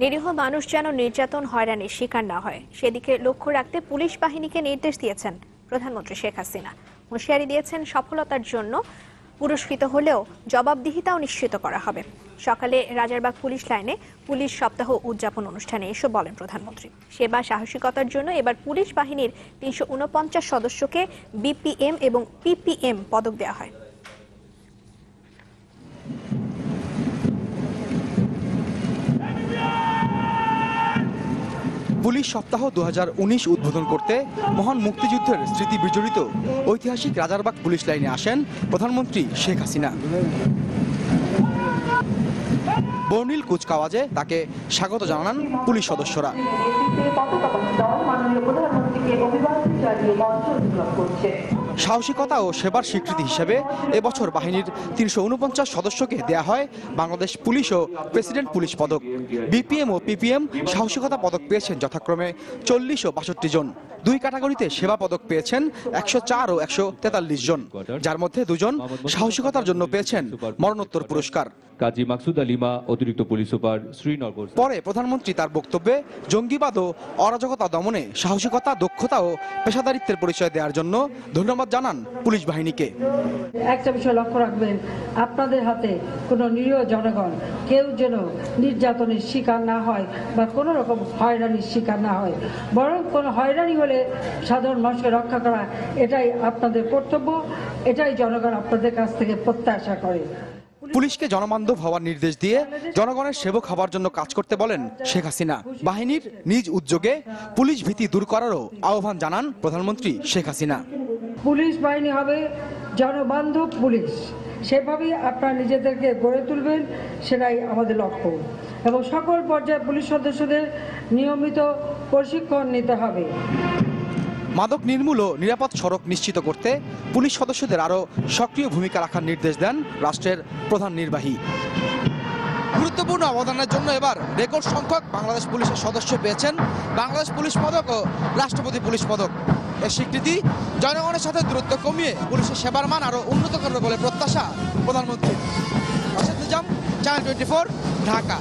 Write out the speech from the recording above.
নিরীহ মানুষ যেন নির্যাতন হয়রানির শিকার না হয় সেদিকে লক্ষ্য রাখতে পুলিশ বাহিনীকে নির্দেশ দিয়েছেন প্রধানমন্ত্রী শেখ হাসিনা। হুঁশিয়ারি দিয়েছেন, সফলতার জন্য পুরস্কৃত হলেও জবাবদিহিতাও নিশ্চিত করা হবে। সকালে রাজারবাগ পুলিশ লাইনে পুলিশ সপ্তাহ উদযাপন অনুষ্ঠানে এসব বলেন প্রধানমন্ত্রী। সেবা সাহসিকতার জন্য এবার পুলিশ বাহিনীর ৩৪৯ সদস্যকে বিপিএম এবং পিপিএম পদক দেওয়া হয়। পুলিশ সপ্তাহ ২০১৯ উদ্বোধন করতে মহান মুক্তিযুদ্ধের স্মৃতি বিজড়িত ঐতিহাসিক রাজারবাগ পুলিশ লাইনে আসেন প্রধানমন্ত্রী শেখ হাসিনা। বর্ণিল কুচকাওয়াজে তাকে স্বাগত জানান পুলিশ সদস্যরা। সাহসিকতা ও সেবার স্বীকৃতি হিসেবে এবছর বাহিনীর ৩৪৯ সদস্যকে দেয়া হয় বাংলাদেশ পুলিশ ও প্রেসিডেন্ট পুলিশ পদক। বিপিএম ও পিপিএম সাহসিকতা পদক পেয়েছেন যথাক্রমে ৪০ ও ৬২ জন। দুই ক্যাটাগরিতে সেবা পদক পেয়েছেন ১০৪ ও ১৪৩ জন, যার মধ্যে ২ জন সাহসিকতার জন্য পেয়েছেন মরণোত্তর পুরস্কার। কাজী মাকসুদ আলিমা, অতিরিক্ত পুলিশ সুপার, শ্রীনগর। পরে প্রধানমন্ত্রী তার বক্তব্যে জঙ্গিবাদ ও অরাজকতা দমনে সাহসিকতা, দক্ষতা ও পেশাদারিত্বের পরিচয় দেওয়ার জন্য ধন্যবাদ জানান পুলিশ বাহিনীকে। একটা বিষয় লক্ষ্য রাখবেন, আপনাদের হাতে কোনো নিরীহ জনগণ কেউ যেন নির্যাতনের শিকার না হয় বা কোনো রকম হয়রানির শিকার না হয়, বরং কোনো হয়রানি হলে সাধারণ মানুষকে রক্ষা করা, এটাই আপনাদের কর্তব্য, এটাই জনগণ আপনাদের কাছ থেকে প্রত্যাশা করে। পুলিশকে জনবান্ধব হওয়ার নির্দেশ দিয়ে জনগণের সেবক হওয়ার জন্য কাজ করতে বলেন শেখ হাসিনা। বাহিনীর নিজ উদ্যোগে পুলিশ ভীতি দূর করারও আহ্বান জানান প্রধানমন্ত্রী শেখ হাসিনা। পুলিশ বাহিনী হবে জনবান্ধব পুলিশ, সেভাবেই আপনারা নিজেদেরকে গড়ে তুলবেন, সেটাই আমাদের লক্ষ্য। এবং সকল পর্যায়ে পুলিশ সদস্যদের নিয়মিত প্রশিক্ষণ নিতে হবে। মাদক নির্মূল ও নিরাপদ সড়ক নিশ্চিত করতে পুলিশ সদস্যদের আরও সক্রিয় ভূমিকা রাখার নির্দেশ দেন রাষ্ট্রের প্রধান নির্বাহী। গুরুত্বপূর্ণ অবদানের জন্য এবার রেকর্ড সংখ্যক বাংলাদেশ পুলিশের সদস্য পেয়েছেন বাংলাদেশ পুলিশ পদক ও রাষ্ট্রপতি পুলিশ পদক। এর স্বীকৃতি জনগণের সাথে দূরত্ব কমিয়ে পুলিশের সেবার মান আরও উন্নত করবে বলে প্রত্যাশা প্রধানমন্ত্রী। চ্যানেল 24, ঢাকা।